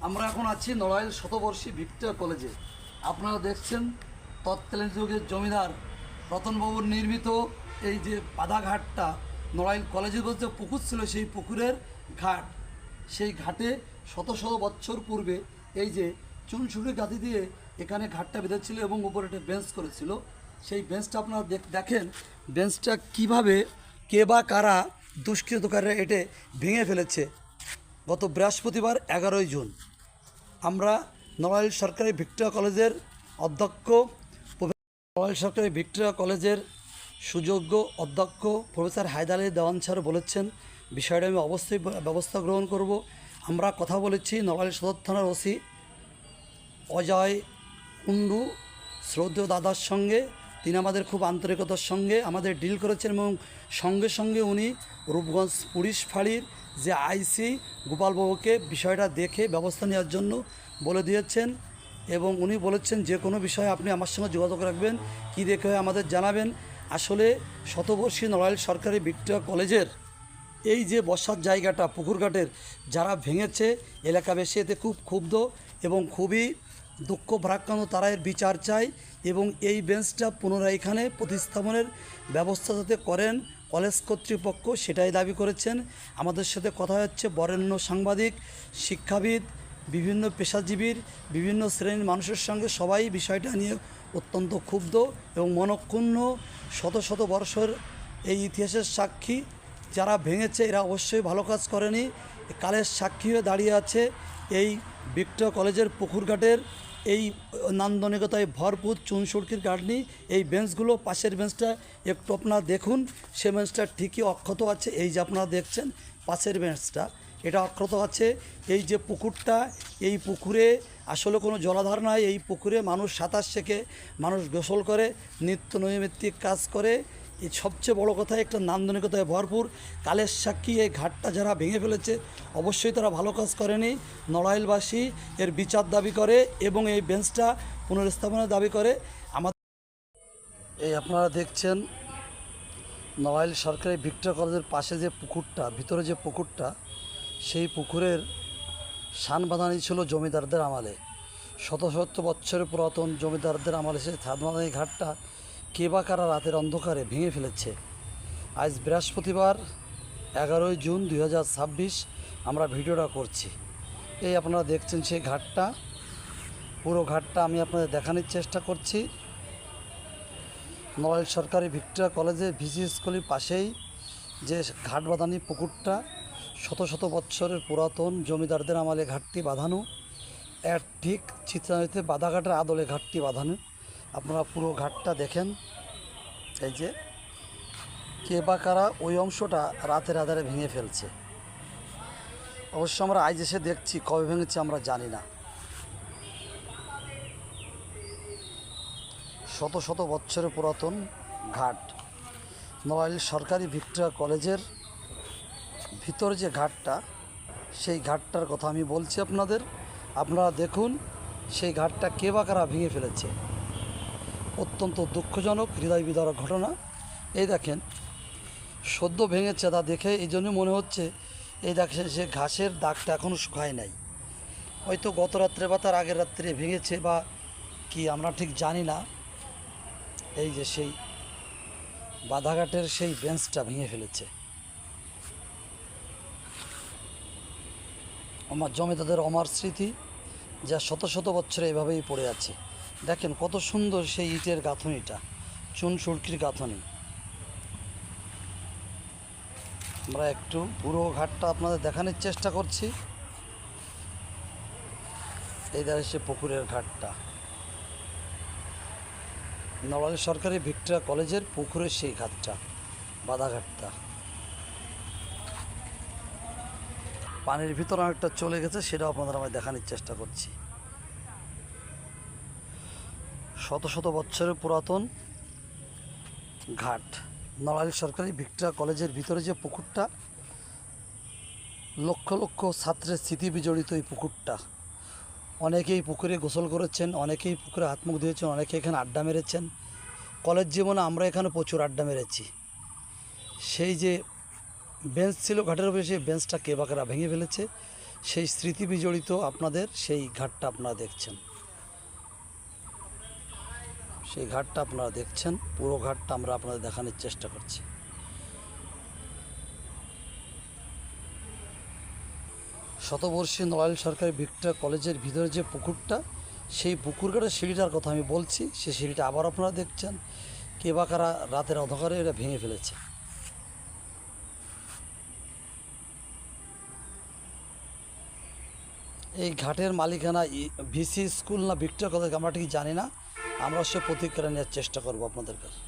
আমরা এখন আছি নড়াইল শতবর্ষী ভিক্টোরিয়া কলেজে। আপনারা দেখছেন তৎকালীন যুগের জমিদার রতনবাবুর নির্মিত এই যে বাধাঘাটটা, নড়াইল কলেজের যে পুকুর ছিল সেই পুকুরের ঘাট। সেই ঘাটে শত শত বছর পূর্বে এই যে চুনসুটি গাঁথি দিয়ে এখানে ঘাটটা বেঁধেছিল এবং উপরে একটা বেঞ্চ করেছিল। সেই বেঞ্চটা আপনারা দেখেন বেঞ্চটা কিভাবে কে বা কারা দুষ্কৃতকারীরা এটে ভেঙে ফেলেছে। গত বৃহস্পতিবার 11ই জুন আমরা নড়াইল সরকারি ভিক্টোরিয়া কলেজের অধ্যক্ষ, নড়াইল সরকারি ভিক্টোরিয়া কলেজের সুযোগ্য অধ্যক্ষ প্রফেসর হায়দার আলী দেওয়ান স্যার বলেছেন বিষয়টা আমি অবশ্যই ব্যবস্থা গ্রহণ করব। আমরা কথা বলেছি নড়াইল সদর থানার ওসি অজয় কুণ্ডু শ্রদ্ধেয় দাদার সঙ্গে। তিনি আমাদের খুব আন্তরিকতার সঙ্গে আমাদের ডিল করেছেন এবং সঙ্গে সঙ্গে উনি রূপগঞ্জ পুলিশ ফাঁড়ির যে আইসি গোপালবাবুকে বিষয়টা দেখে ব্যবস্থা নেওয়ার জন্য বলে দিয়েছেন এবং উনি বলেছেন যে কোনো বিষয়ে আপনি আমার সঙ্গে যোগাযোগ রাখবেন, কী দেখে আমাদের জানাবেন। আসলে শতবর্ষী নড়াইল সরকারি ভিক্টোরিয়া কলেজের এই যে বসার জায়গাটা পুকুরঘাটের যারা ভেঙেছে এলাকাবাসী এতে খুব ক্ষুব্ধ এবং খুবই দুঃখ ভারাক্রান্ত, তারা এর বিচার চায় এবং এই বেঞ্চটা পুনরায় এখানে প্রতিস্থাপনের ব্যবস্থা যাতে করেন কলেজ কর্তৃপক্ষ সেটাই দাবি করেছেন। আমাদের সাথে কথা হচ্ছে বরেণ্য সাংবাদিক, শিক্ষাবিদ, বিভিন্ন পেশাজীবীর, বিভিন্ন শ্রেণীর মানুষের সঙ্গে সবাই বিষয়টা নিয়ে অত্যন্ত ক্ষুব্ধ এবং মনক্ষুণ্ণ। শত শত বর্ষর এই ইতিহাসের সাক্ষী যারা ভেঙেছে এরা অবশ্যই ভালো কাজ করেনি, কালের সাক্ষী হয়ে দাঁড়িয়ে আছে এই ভিক্টোরিয়া কলেজের পুকুরঘাটের এই নান্দনিকতায় ভরপুর চুনসুরকির গার্ডনি। এই বেঞ্চগুলো পাশের বেঞ্চটা একটু আপনারা দেখুন, সে বেঞ্চটা ঠিকই অক্ষত আছে। এই যে আপনারা দেখছেন পাশের বেঞ্চটা এটা অক্ষত আছে। এই যে পুকুরটা, এই পুকুরে আসলে কোনো জলাধার নাই। এই পুকুরে মানুষ সাঁতার শেখে, মানুষ গোসল করে, নিত্য নৈমিত্তিক কাজ করে। এই সবচেয়ে বড় কথা একটা নান্দনিকতায় ভরপুর কালের সাক্ষী এই ঘাটটা যারা ভেঙে ফেলেছে অবশ্যই তারা ভালো কাজ করেনি। নড়াইলবাসী এর বিচার দাবি করে এবং এই বেঞ্চটা পুনর্স্থাপনের দাবি করে। আমাদের এই আপনারা দেখছেন নড়াইল সরকারি ভিক্টোরিয়া কলেজের পাশে যে পুকুরটা, ভিতরে যে পুকুরটা, সেই পুকুরের সান বাঁধানি ছিল জমিদারদের আমলে। শত শত বছরের পুরাতন জমিদারদের আমলে সেই সান বাঁধানি ঘাটটা কে বা কারা রাতের অন্ধকারে ভেঙে ফেলেছে। আজ বৃহস্পতিবার 11ই জুন 2026 আমরা ভিডিওটা করছি। এই আপনারা দেখছেন সেই ঘাটটা, পুরো ঘাটটা আমি আপনাদের দেখানোর চেষ্টা করছি। নড়াইল সরকারি ভিক্টোরিয়া কলেজের ভিসি স্কুলের পাশেই যে ঘাট বাঁধানি পুকুরটা, শত শত বৎসরের পুরাতন জমিদারদের আমলে ঘাটটি বাঁধানো, এর ঠিক চিত্রায়িতে বাধাঘাটের আদলে ঘাটটি বাঁধানো। আপনারা পুরো ঘাটটা দেখেন। এই যে কে বা কারা ওই অংশটা রাতের আধারে ভেঙে ফেলছে। অবশ্য আমরা আজ এসে দেখছি, কবে ভেঙেছে আমরা জানি না। শত শত বছরের পুরাতন ঘাট, নড়াইল সরকারি ভিক্টোরিয়া কলেজের ভিতরে যে ঘাটটা, সেই ঘাটটার কথা আমি বলছি আপনাদের। আপনারা দেখুন সেই ঘাটটা কে বা কারা ভেঙে ফেলেছে। অত্যন্ত দুঃখজনক, হৃদয় বিদারক ঘটনা। এই দেখেন সদ্য ভেঙেছে, তা দেখে এই জন্য মনে হচ্ছে এই দেখেন সে ঘাসের দাগটা এখনও শুকায় নাই। হয়তো গত রাত্রে বা তার আগের রাত্রে ভেঙেছে বা কি আমরা ঠিক জানি না। এই যে সেই বাধাঘাটের সেই বেঞ্চটা ভেঙে ফেলেছে। আমার জমিদারদের অমর স্মৃতি যা শত শত বছরে এভাবেই পড়ে আছে। দেখেন কত সুন্দর সেই ইটের গাঁথনিটা, চুন সুরকির গাঁথনি। আমরা একটু পুরো ঘাটটা আপনাদের দেখানোর চেষ্টা করছি। এই ধারে সে পুকুরের ঘাটটা, নড়াইল সরকারি ভিক্টোরিয়া কলেজের পুকুরের সেই ঘাটটা, বাধাঘাটটা। পানির ভিতরে অনেকটা চলে গেছে, সেটাও আপনাদের আমি দেখানোর চেষ্টা করছি। শত শত বছরের পুরাতন ঘাট, নড়াইল সরকারি ভিক্টোরিয়া কলেজের ভিতরে যে পুকুরটা, লক্ষ লক্ষ ছাত্রের স্মৃতি বিজড়িত এই পুকুরটা। অনেকেই পুকুরে গোসল করেছেন, অনেকেই পুকুরে হাত মুখ ধুয়েছেন, অনেকে এখানে আড্ডা মেরেছেন। কলেজ জীবনে আমরা এখানে প্রচুর আড্ডা মেরেছি। সেই যে বেঞ্চ ছিল ঘাটের উপরে, সেই বেঞ্চটা কে বা কারা ভেঙে ফেলেছে সেই স্মৃতি বিজড়িত আপনাদের সেই ঘাটটা আপনারা দেখছেন। সেই ঘাটটা আপনারা দেখছেন, পুরো ঘাটটা আমরা আপনাদের দেখানোর চেষ্টা করছি। শতবর্ষী নড়াইল সরকারি ভিক্টোরিয়া কলেজের ভিতরে যে পুকুরটা, সেই পুকুর ঘাটের সিঁড়িটার কথা আমি বলছি। সেই সিঁড়িটা আবার আপনারা দেখছেন, কে বা কারা রাতের অন্ধকারে এটা ভেঙে ফেলেছে। এই ঘাটের মালিকানা ভিসি স্কুল না ভিক্টোরিয়া কলেজ আমরা ঠিক জানি না, আমরা সে প্রতিক্রিয়া নেওয়ার চেষ্টা করবো আপনাদের কাছে।